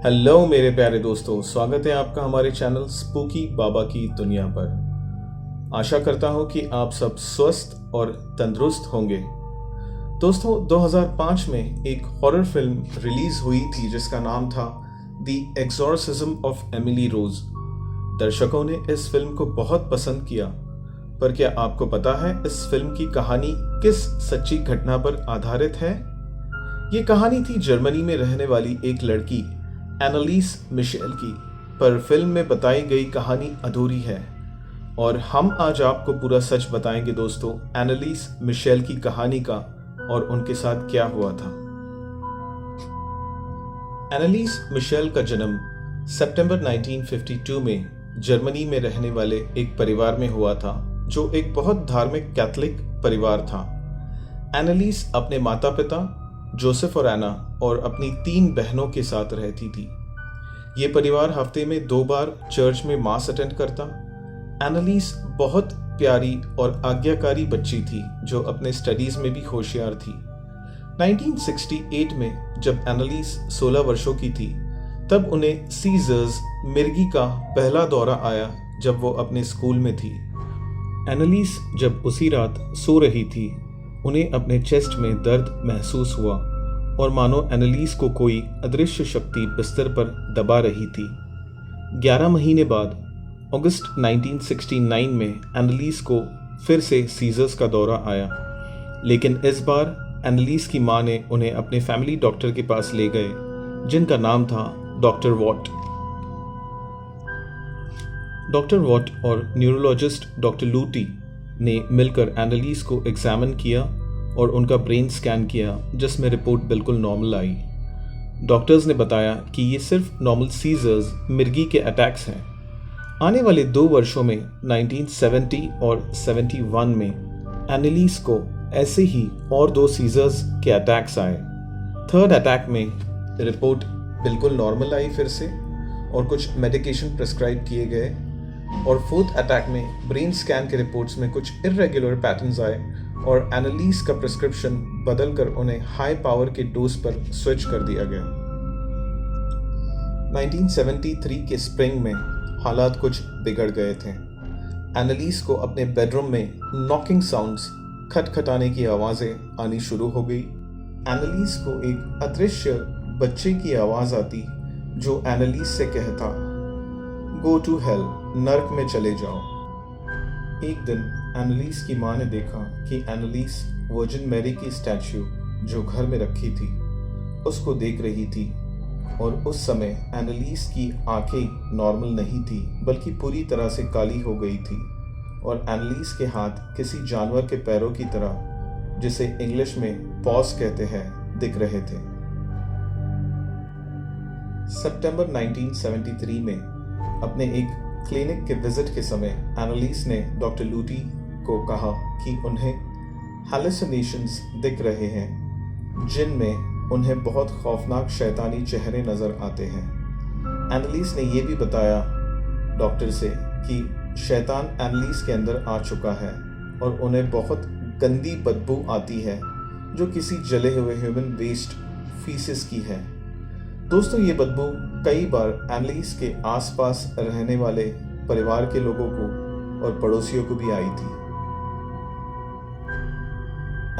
Hello मेरे प्यारे दोस्तों, स्वागत है आपका हमारे चैनल स्पूकी बाबा की दुनिया पर। आशा करता हूं कि आप सब स्वस्थ और तंदुरुस्त होंगे। दोस्तों, 2005 में एक हॉरर फिल्म रिलीज हुई थी जिसका नाम था द एक्सॉर्सिज्म ऑफ एमिली रोज। दर्शकों ने इस फिल्म को बहुत पसंद किया, पर क्या आपको पता है इस फिल्म की कहानी किस सच्ची घटना पर आधारित है? ये कहानी थी जर्मनी में रहने वाली एक लड़की एनालिस मिशेल की, पर फिल्म में बताई गई कहानी अधूरी है और हम आज आपको पूरा सच बताएंगे दोस्तों, एनालिस मिशेल की कहानी का और उनके साथ क्या हुआ था। एनालिस मिशेल का जन्म सितंबर 1952 में जर्मनी में रहने वाले एक परिवार में हुआ था जो एक बहुत धार्मिक कैथोलिक परिवार था। एनालिस अपने माता पिता जोसेफ और एना और अपनी 3 बहनों के साथ रहती थी। ये परिवार हफ्ते में 2 बार चर्च में मास अटेंड करता। एनालिस बहुत प्यारी और आज्ञाकारी बच्ची थी जो अपने स्टडीज में भी होशियार थी। 1968 में जब एनालिस 16 वर्षों की थी तब उन्हें सीजर्स मिर्गी का पहला दौरा आया जब वो अपने स्कूल में थी। एनालिस जब उसी रात सो रही थी, उन्हें अपने चेस्ट में दर्द महसूस हुआ और मानो एनालिस को कोई अदृश्य शक्ति बिस्तर पर दबा रही थी। 11 महीने बाद अगस्त 1969 में एनालिस को फिर से सीजर्स का दौरा आया, लेकिन इस बार एनालिस की मां ने उन्हें अपने फैमिली डॉक्टर के पास ले गए जिनका नाम था डॉक्टर वॉट। डॉक्टर वॉट और न्यूरोलॉजिस्ट डॉक्टर लूटी ने मिलकर एनालिस को एग्जामिन किया और उनका ब्रेन स्कैन किया जिसमें रिपोर्ट बिल्कुल नॉर्मल आई। डॉक्टर्स ने बताया कि ये सिर्फ नॉर्मल सीजर्स मिर्गी के अटैक्स हैं। आने वाले 2 वर्षों में 1970 और 71 में एनालिस को ऐसे ही और 2 सीजर्स के अटैक्स आए। 3rd अटैक में रिपोर्ट बिल्कुल नॉर्मल आई फिर से और कुछ मेडिकेशन प्रिस्क्राइब किए गए, और 4th अटैक में ब्रेन स्कैन के रिपोर्ट्स में कुछ इर्रेगुलर पैटर्न्स आए और एनालिस का प्रिस्क्रिप्शन बदलकर उन्हें हाई पावर के डोज पर स्विच कर दिया गया। 1973 के स्प्रिंग में हालात कुछ बिगड़ गए थे। एनालिस को अपने बेडरूम में नॉकिंग साउंड्स, खटखटाने की आवाज़ें आनी शुरू हो गई। एनालिस को एक अदृश्य बच्चे की आवाज़ आती जो एनालिस से कहता, गो टू हेल, नर्क में चले जाओ। एक दिन एनालिस की मां ने देखा कि एनालिस वर्जिन मैरी की स्टैच्यू जो घर में रखी थी उसको देख रही थी, और उस समय एनालिस की आंखें नॉर्मल नहीं थी बल्कि पूरी तरह से काली हो गई थी, और एनालिस के हाथ किसी जानवर के पैरों की तरह, जिसे इंग्लिश में पॉज कहते हैं, दिख रहे थे। सितंबर 1973 में अपने एक क्लिनिक के विजिट के समय एनालिस ने डॉक्टर लूटी को कहा कि उन्हें हैलुसिनेशंस दिख रहे हैं जिनमें उन्हें बहुत खौफनाक शैतानी चेहरे नजर आते हैं। एनालिस ने यह भी बताया डॉक्टर से कि शैतान एनालिस के अंदर आ चुका है और उन्हें बहुत गंदी बदबू आती है जो किसी जले हुए ह्यूमन वेस्ट फीसिस की है। दोस्तों, ये बदबू कई बार एनालिस के आसपास रहने वाले परिवार के लोगों को और पड़ोसियों को भी आई थी।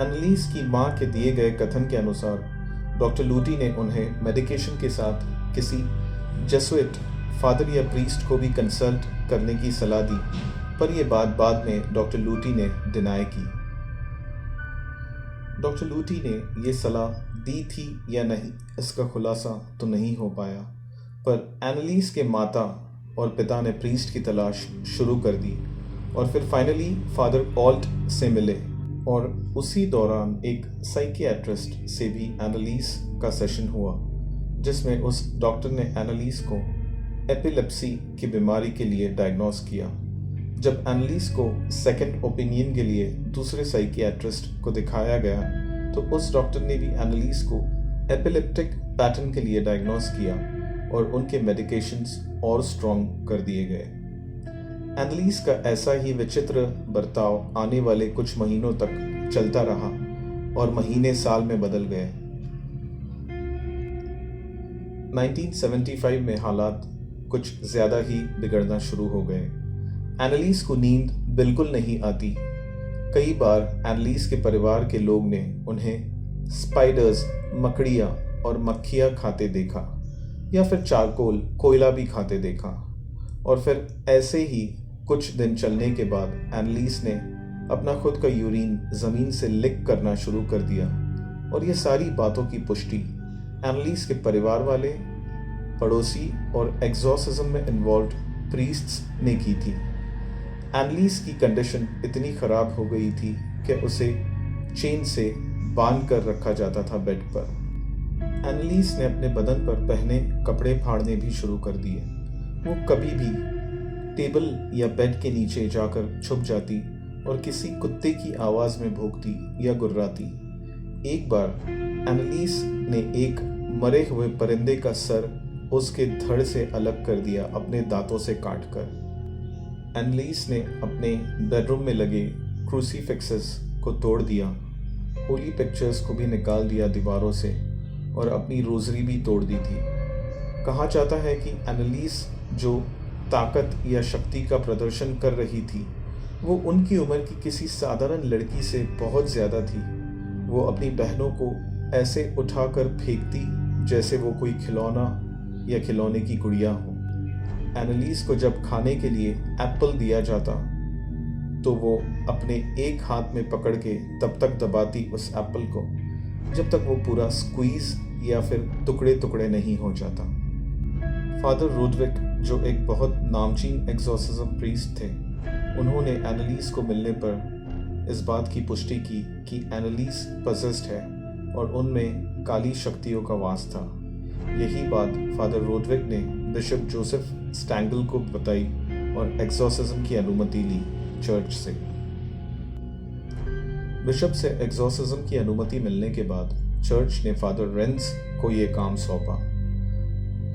एनालिस की मां के दिए गए कथन के अनुसार डॉक्टर लूटी ने उन्हें मेडिकेशन के साथ किसी जेसुइट फादर या प्रीस्ट को भी कंसल्ट करने की सलाह दी, पर यह बात बाद में डॉक्टर लूटी ने डिनाई की। डॉक्टर लूटी ने यह सलाह दी थी या नहीं इसका खुलासा तो नहीं हो पाया, पर एनालिस के माता और पिता ने प्रीस्ट की तलाश शुरू कर दी और फिर फाइनली फादर ऑल्ट से मिले, और उसी दौरान एक साइकियाट्रिस्ट से भी एनालिस का सेशन हुआ जिसमें उस डॉक्टर ने एनालिस को एपिलेप्सी की बीमारी के लिए डायग्नोस किया। जब एनालिस को सेकंड ओपिनियन के लिए दूसरे साइकियाट्रिस्ट को दिखाया गया तो उस डॉक्टर ने भी एनालिस को एपिलेप्टिक पैटर्न के लिए डायग्नोस किया और उनके मेडिकेशंस और स्ट्रॉन्ग कर दिए गए। एनालिस का ऐसा ही विचित्र बर्ताव आने वाले कुछ महीनों तक चलता रहा और महीने साल में बदल गए। 1975 में हालात कुछ ज़्यादा ही बिगड़ना शुरू हो गए। एनालिस को नींद बिल्कुल नहीं आती। कई बार एनालिस के परिवार के लोग ने उन्हें स्पाइडर्स, मकड़ियाँ और मक्खियाँ खाते देखा या फिर चारकोल, कोयला भी खाते देखा। और फिर ऐसे ही कुछ दिन चलने के बाद एनालिस ने अपना खुद का यूरिन ज़मीन से लिक करना शुरू कर दिया। और ये सारी बातों की पुष्टि एनालिस के परिवार वाले, पड़ोसी और एग्जॉर्सिज्म में इन्वॉल्व प्रीस्ट्स ने की थी। एनालिस की कंडीशन इतनी ख़राब हो गई थी कि उसे चेन से बांध कर रखा जाता था बेड पर। एनालिस ने अपने बदन पर पहने कपड़े फाड़ने भी शुरू कर दिए। वो कभी भी टेबल या बेड के नीचे जाकर छुप जाती और किसी कुत्ते की आवाज़ में भौंकती या गुर्राती। एक बार एनालिस ने एक मरे हुए परिंदे का सर उसके धड़ से अलग कर दिया अपने दांतों से काटकर। एनालिस ने अपने बेडरूम में लगे क्रूसीफिक्सेस को तोड़ दिया, होली पिक्चर्स को भी निकाल दिया दीवारों से और अपनी रोजरी भी तोड़ दी थी। कहा जाता है कि एनालिस जो ताकत या शक्ति का प्रदर्शन कर रही थी वो उनकी उम्र की किसी साधारण लड़की से बहुत ज़्यादा थी। वो अपनी बहनों को ऐसे उठाकर फेंकती जैसे वो कोई खिलौना या खिलौने की गुड़िया हो। एनालिस को जब खाने के लिए एप्पल दिया जाता तो वो अपने एक हाथ में पकड़ के तब तक दबाती उस एप्पल को जब तक वो पूरा स्क्वीज या फिर टुकड़े टुकड़े नहीं हो जाता। फादर रुडविक, जो एक बहुत नामचीन एक्सॉर्सिज्म प्रीस्ट थे, उन्होंने एनालिस को मिलने पर इस बात की पुष्टि की कि एनालिस पजेस्ड है और उनमें काली शक्तियों का वास था। यही बात फादर रोडविक ने बिशप जोसेफ स्टैंगल को बताई और एक्सॉर्सिज्म की अनुमति ली चर्च से। बिशप से एक्सॉर्सिज्म की अनुमति मिलने के बाद चर्च ने फादर रेंस को ये काम सौंपा।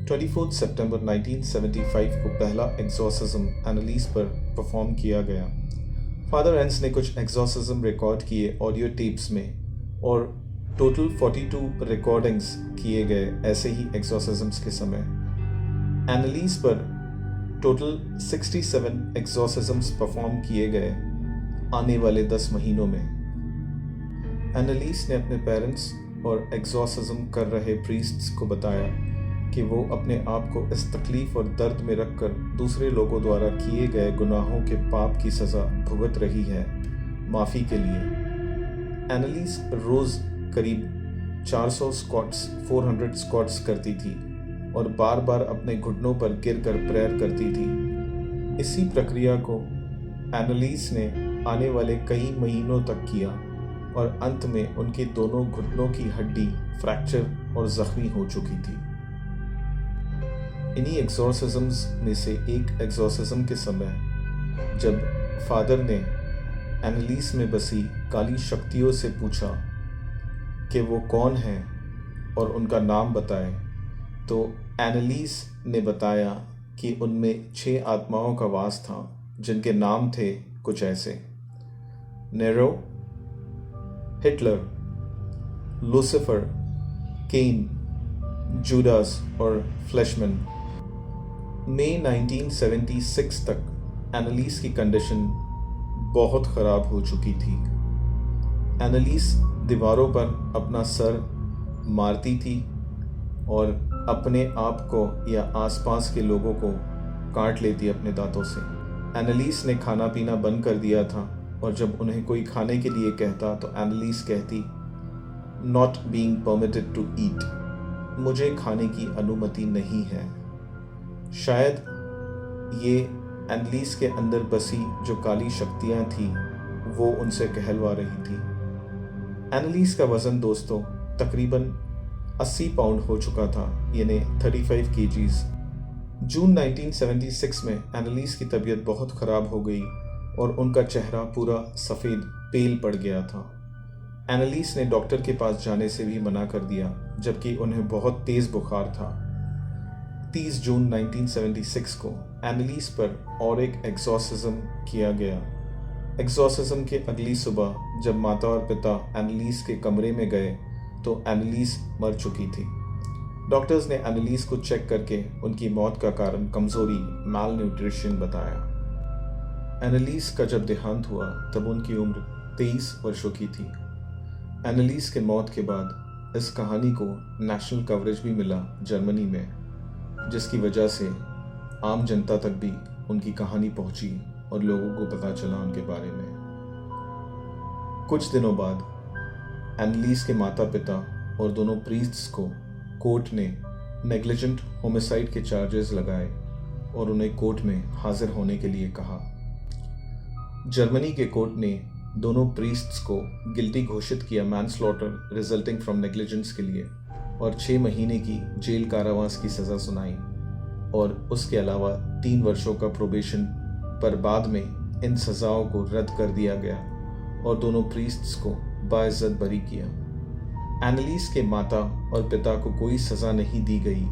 24 सितंबर 1975 को पहला एक्सॉर्सिज्म एनालिस पर परफॉर्म किया गया। फादर रेंस ने कुछ एक्सॉर्सिज्म रिकॉर्ड किए ऑडियो टेप्स में और टोटल 42 रिकॉर्डिंग्स किए गए ऐसे ही एक्सॉर्सिज्म्स के समय। एनालिस पर टोटल 67 एक्सॉर्सिज्म्स परफॉर्म किए गए आने वाले 10 महीनों में। एनालिस ने अपने पेरेंट्स और एक्सॉर्सिज्म कर रहे प्रीस्ट्स को बताया कि वो अपने आप को इस तकलीफ और दर्द में रखकर दूसरे लोगों द्वारा किए गए गुनाहों के पाप की सज़ा भुगत रही है माफ़ी के लिए। एनालिस रोज़ करीब 400 स्क्वाट्स, 400 स्क्वाट्स करती थी और बार बार अपने घुटनों पर गिरकर प्रेयर करती थी। इसी प्रक्रिया को एनालिस ने आने वाले कई महीनों तक किया और अंत में उनके दोनों घुटनों की हड्डी फ्रैक्चर और ज़ख्मी हो चुकी थी। इन्हीं एक्सॉर्सिज्म्स में से एक एक्सॉर्सिज्म के समय जब फादर ने एनालिस में बसी काली शक्तियों से पूछा कि वो कौन है और उनका नाम बताए, तो एनालिस ने बताया कि उनमें 6 आत्माओं का वास था जिनके नाम थे कुछ ऐसे: नेरो, हिटलर, लूसिफर, केन, जूडास और फ्लैशमैन। मई 1976 तक एनालिस की कंडीशन बहुत ख़राब हो चुकी थी। एनालिस दीवारों पर अपना सर मारती थी और अपने आप को या आसपास के लोगों को काट लेती अपने दांतों से। एनालिस ने खाना पीना बंद कर दिया था और जब उन्हें कोई खाने के लिए कहता तो एनालिस कहती, not being permitted to eat, मुझे खाने की अनुमति नहीं है। शायद ये एनालिस के अंदर बसी जो काली शक्तियाँ थी वो उनसे कहलवा रही थी। एनालिस का वज़न दोस्तों तकरीबन 80 पाउंड हो चुका था, यानी 35 kgs। जून 1976 में एनालिस की तबीयत बहुत ख़राब हो गई और उनका चेहरा पूरा सफ़ेद पेल पड़ गया था। एनालिस ने डॉक्टर के पास जाने से भी मना कर दिया, जबकि उन्हें बहुत तेज़ बुखार था। 30 जून 1976 को एनालिस पर और एक एक्सॉर्सिज्म किया गया। एक्सॉर्सिज्म के अगली सुबह जब माता और पिता एनालिस के कमरे में गए तो एनालिस मर चुकी थी। डॉक्टर्स ने एनालिस को चेक करके उनकी मौत का कारण कमजोरी माल न्यूट्रिशन बताया। एनालिस का जब देहांत हुआ तब उनकी उम्र 23 वर्षों की थी। एनालिस के मौत के बाद इस कहानी को नेशनल कवरेज भी मिला जर्मनी में, जिसकी वजह से आम जनता तक भी उनकी कहानी पहुंची और लोगों को पता चला उनके बारे में। कुछ दिनों बाद एनालिस के माता पिता और दोनों प्रीस्ट्स को कोर्ट ने नेग्लिजेंट होमिसाइड के चार्जेस लगाए और उन्हें कोर्ट में हाजिर होने के लिए कहा। जर्मनी के कोर्ट ने दोनों प्रीस्ट्स को गिल्टी घोषित किया मैनस्लॉटर रिजल्टिंग फ्रॉम नेग्लिजेंस के लिए और 6 महीने की जेल कारावास की सज़ा सुनाई और उसके अलावा 3 वर्षों का प्रोबेशन, पर बाद में इन सज़ाओं को रद्द कर दिया गया और दोनों प्रीस्ट्स को बाइज्जत बरी किया। एनालिस के माता और पिता को कोई सज़ा नहीं दी गई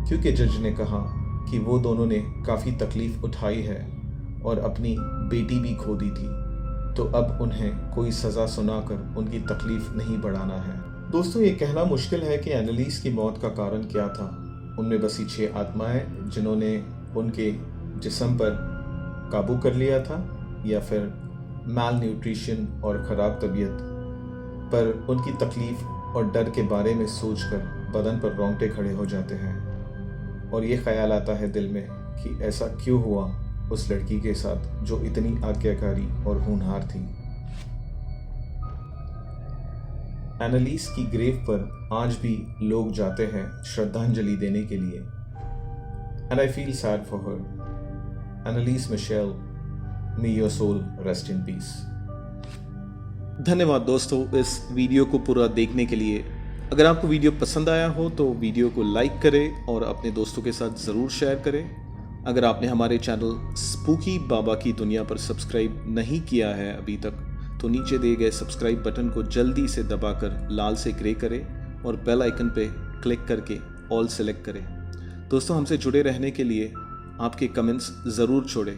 क्योंकि जज ने कहा कि वो दोनों ने काफ़ी तकलीफ़ उठाई है और अपनी बेटी भी खो दी थी, तो अब उन्हें कोई सज़ा सुनाकर उनकी तकलीफ़ नहीं बढ़ाना है। दोस्तों, ये कहना मुश्किल है कि एनालिस की मौत का कारण क्या था। उनमें बसी 6 आत्माएं जिन्होंने उनके जिस्म पर काबू कर लिया था, या फिर माल न्यूट्रिशन और ख़राब तबीयत पर उनकी तकलीफ़ और डर के बारे में सोचकर बदन पर रोंगटे खड़े हो जाते हैं और ये ख्याल आता है दिल में कि ऐसा क्यों हुआ उस लड़की के साथ जो इतनी आज्ञाकारी और होनहार थी। एनालिस की ग्रेव पर आज भी लोग जाते हैं श्रद्धांजलि देने के लिए। And I feel sad for her. Annalise Michelle, may your soul rest in peace. धन्यवाद दोस्तों इस वीडियो को पूरा देखने के लिए। अगर आपको वीडियो पसंद आया हो तो वीडियो को लाइक करें और अपने दोस्तों के साथ ज़रूर शेयर करें। अगर आपने हमारे चैनल स्पूकी बाबा की दुनिया पर सब्सक्राइब नहीं किया है अभी तक, तो नीचे दिए गए सब्सक्राइब बटन को जल्दी से दबाकर लाल से ग्रे करें और बेल आइकन पे क्लिक करके ऑल सेलेक्ट करें। दोस्तों, हमसे जुड़े रहने के लिए आपके कमेंट्स ज़रूर छोड़ें।